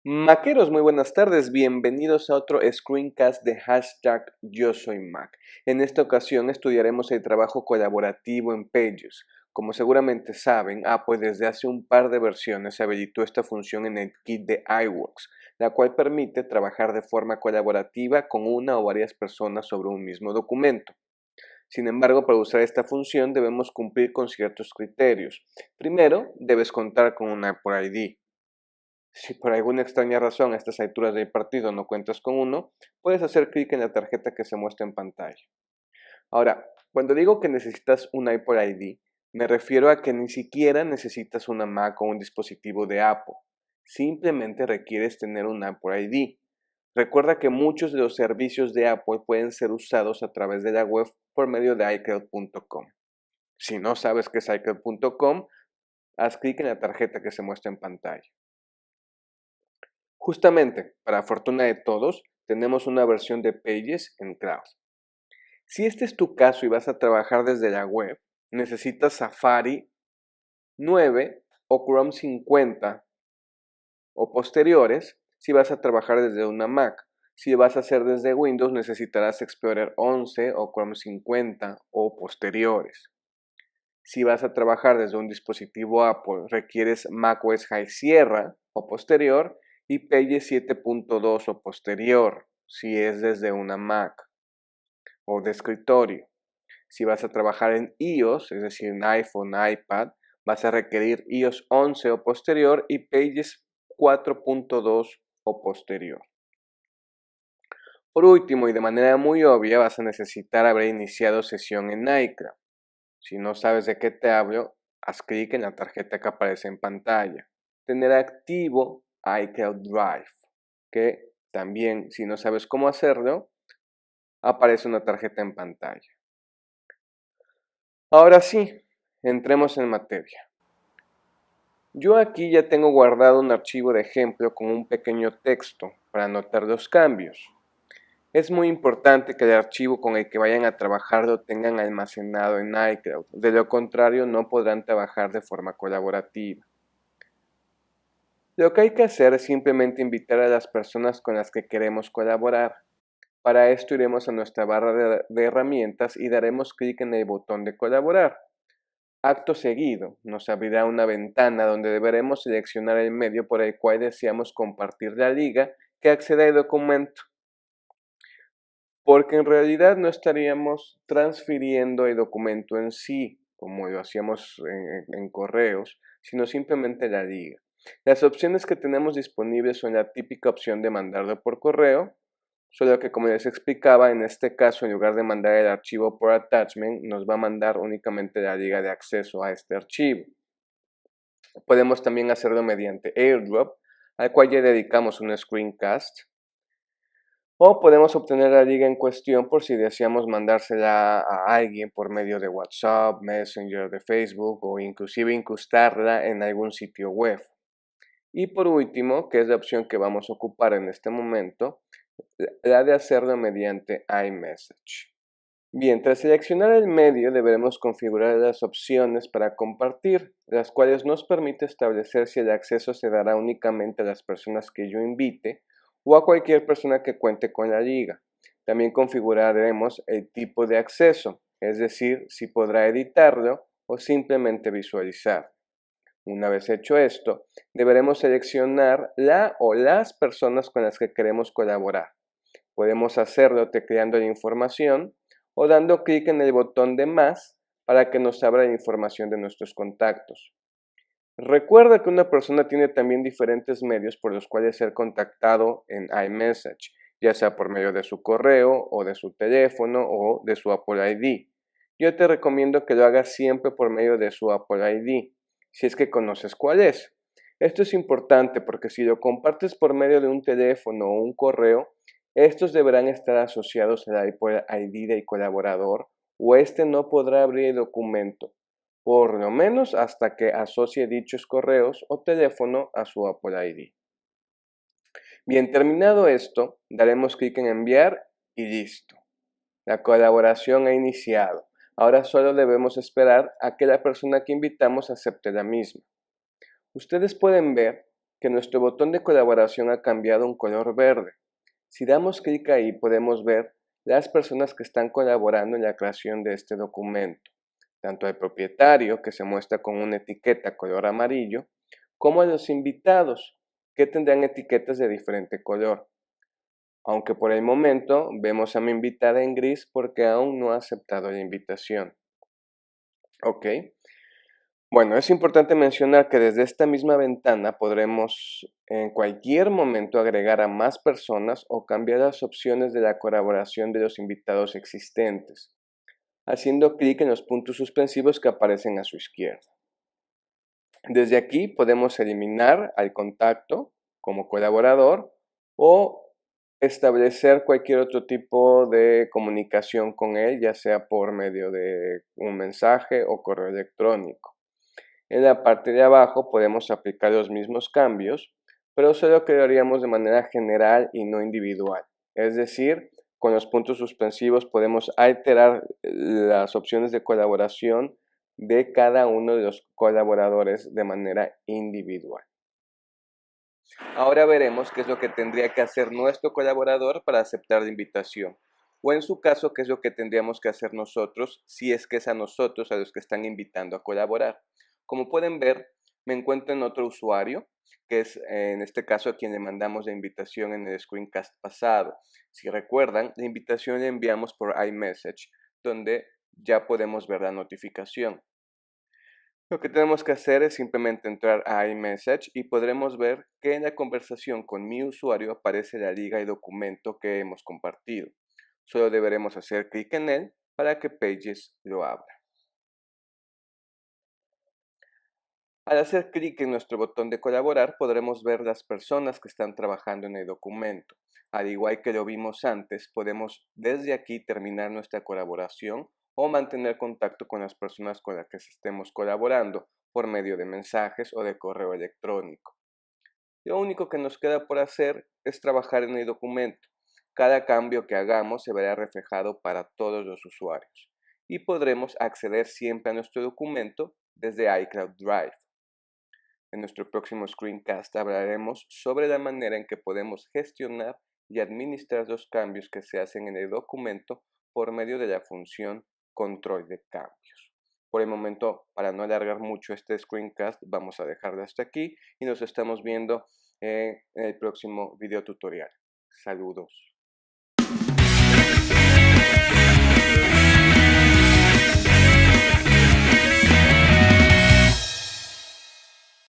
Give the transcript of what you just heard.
Maqueros, muy buenas tardes, bienvenidos a otro screencast de hashtag Yo Soy Mac. En esta ocasión estudiaremos el trabajo colaborativo en Pages. Como seguramente saben, Apple desde hace un par de versiones habilitó esta función en el kit de iWorks, la cual permite trabajar de forma colaborativa con una o varias personas sobre un mismo documento. Sin embargo, para usar esta función debemos cumplir con ciertos criterios. Primero, debes contar con un Apple ID. Si por alguna extraña razón a estas alturas del partido no cuentas con uno, puedes hacer clic en la tarjeta que se muestra en pantalla. Ahora, cuando digo que necesitas un Apple ID, me refiero a que ni siquiera necesitas una Mac o un dispositivo de Apple. Simplemente requieres tener un Apple ID. Recuerda que muchos de los servicios de Apple pueden ser usados a través de la web por medio de iCloud.com. Si no sabes qué es iCloud.com, haz clic en la tarjeta que se muestra en pantalla. Justamente, para fortuna de todos, tenemos una versión de Pages en Cloud. Si este es tu caso y vas a trabajar desde la web, necesitas Safari 9 o Chrome 50 o posteriores si vas a trabajar desde una Mac. Si vas a hacer desde Windows, necesitarás Explorer 11 o Chrome 50 o posteriores. Si vas a trabajar desde un dispositivo Apple, requieres macOS High Sierra o posterior y Pages 7.2 o posterior, si es desde una Mac o de escritorio. Si vas a trabajar en iOS, es decir, en iPhone, iPad, vas a requerir iOS 11 o posterior y Pages 4.2 o posterior. Por último, y de manera muy obvia, vas a necesitar haber iniciado sesión en iCloud. Si no sabes de qué te hablo, haz clic en la tarjeta que aparece en pantalla. Tener activo iCloud Drive, que también, si no sabes cómo hacerlo, aparece una tarjeta en pantalla. Ahora sí, entremos en materia. Yo aquí ya tengo guardado un archivo de ejemplo con un pequeño texto para anotar los cambios. Es muy importante que el archivo con el que vayan a trabajar lo tengan almacenado en iCloud, de lo contrario no podrán trabajar de forma colaborativa. Lo que hay que hacer es simplemente invitar a las personas con las que queremos colaborar. Para esto iremos a nuestra barra de herramientas y daremos clic en el botón de colaborar. Acto seguido, nos abrirá una ventana donde deberemos seleccionar el medio por el cual deseamos compartir la liga que acceda al documento, porque en realidad no estaríamos transfiriendo el documento en sí, como lo hacíamos en correos, sino simplemente la liga. Las opciones que tenemos disponibles son la típica opción de mandarlo por correo, solo que como les explicaba, en este caso en lugar de mandar el archivo por attachment, nos va a mandar únicamente la liga de acceso a este archivo. Podemos también hacerlo mediante AirDrop, al cual ya dedicamos un screencast. O podemos obtener la liga en cuestión por si deseamos mandársela a alguien por medio de WhatsApp, Messenger de Facebook o inclusive incrustarla en algún sitio web. Y por último, que es la opción que vamos a ocupar en este momento, la de hacerlo mediante iMessage. Bien, tras seleccionar el medio deberemos configurar las opciones para compartir, las cuales nos permite establecer si el acceso se dará únicamente a las personas que yo invite o a cualquier persona que cuente con la liga. También configuraremos el tipo de acceso, es decir, si podrá editarlo o simplemente visualizar. Una vez hecho esto, deberemos seleccionar la o las personas con las que queremos colaborar. Podemos hacerlo tecleando la información o dando clic en el botón de más para que nos abra la información de nuestros contactos. Recuerda que una persona tiene también diferentes medios por los cuales ser contactado en iMessage, ya sea por medio de su correo o de su teléfono o de su Apple ID. Yo te recomiendo que lo hagas siempre por medio de su Apple ID, si es que conoces cuál es. Esto es importante porque si lo compartes por medio de un teléfono o un correo, estos deberán estar asociados al Apple ID del colaborador o este no podrá abrir el documento, por lo menos hasta que asocie dichos correos o teléfono a su Apple ID. Bien, terminado esto, daremos clic en enviar y listo. La colaboración ha iniciado. Ahora solo debemos esperar a que la persona que invitamos acepte la misma. Ustedes pueden ver que nuestro botón de colaboración ha cambiado a un color verde. Si damos clic ahí podemos ver las personas que están colaborando en la creación de este documento, tanto al propietario, que se muestra con una etiqueta color amarillo, como a los invitados, que tendrán etiquetas de diferente color. Aunque por el momento vemos a mi invitada en gris porque aún no ha aceptado la invitación. Ok. Bueno, es importante mencionar que desde esta misma ventana podremos en cualquier momento agregar a más personas o cambiar las opciones de la colaboración de los invitados existentes, haciendo clic en los puntos suspensivos que aparecen a su izquierda. Desde aquí podemos eliminar al contacto como colaborador o establecer cualquier otro tipo de comunicación con él, ya sea por medio de un mensaje o correo electrónico. En la parte de abajo podemos aplicar los mismos cambios, pero solo que lo haríamos de manera general y no individual. Es decir, con los puntos suspensivos podemos alterar las opciones de colaboración de cada uno de los colaboradores de manera individual. Ahora veremos qué es lo que tendría que hacer nuestro colaborador para aceptar la invitación. O en su caso, qué es lo que tendríamos que hacer nosotros si es que es a nosotros a los que están invitando a colaborar. Como pueden ver, me encuentro en otro usuario, que es en este caso a quien le mandamos la invitación en el screencast pasado. Si recuerdan, la invitación la enviamos por iMessage, donde ya podemos ver la notificación. Lo que tenemos que hacer es simplemente entrar a iMessage y podremos ver que en la conversación con mi usuario aparece la liga y documento que hemos compartido. Solo deberemos hacer clic en él para que Pages lo abra. Al hacer clic en nuestro botón de colaborar podremos ver las personas que están trabajando en el documento. Al igual que lo vimos antes, podemos desde aquí terminar nuestra colaboración o mantener contacto con las personas con las que estemos colaborando por medio de mensajes o de correo electrónico. Lo único que nos queda por hacer es trabajar en el documento. Cada cambio que hagamos se verá reflejado para todos los usuarios y podremos acceder siempre a nuestro documento desde iCloud Drive. En nuestro próximo screencast hablaremos sobre la manera en que podemos gestionar y administrar los cambios que se hacen en el documento por medio de la función control de cambios. Por el momento, para no alargar mucho este screencast, vamos a dejarlo hasta aquí y nos estamos viendo en el próximo video tutorial. Saludos.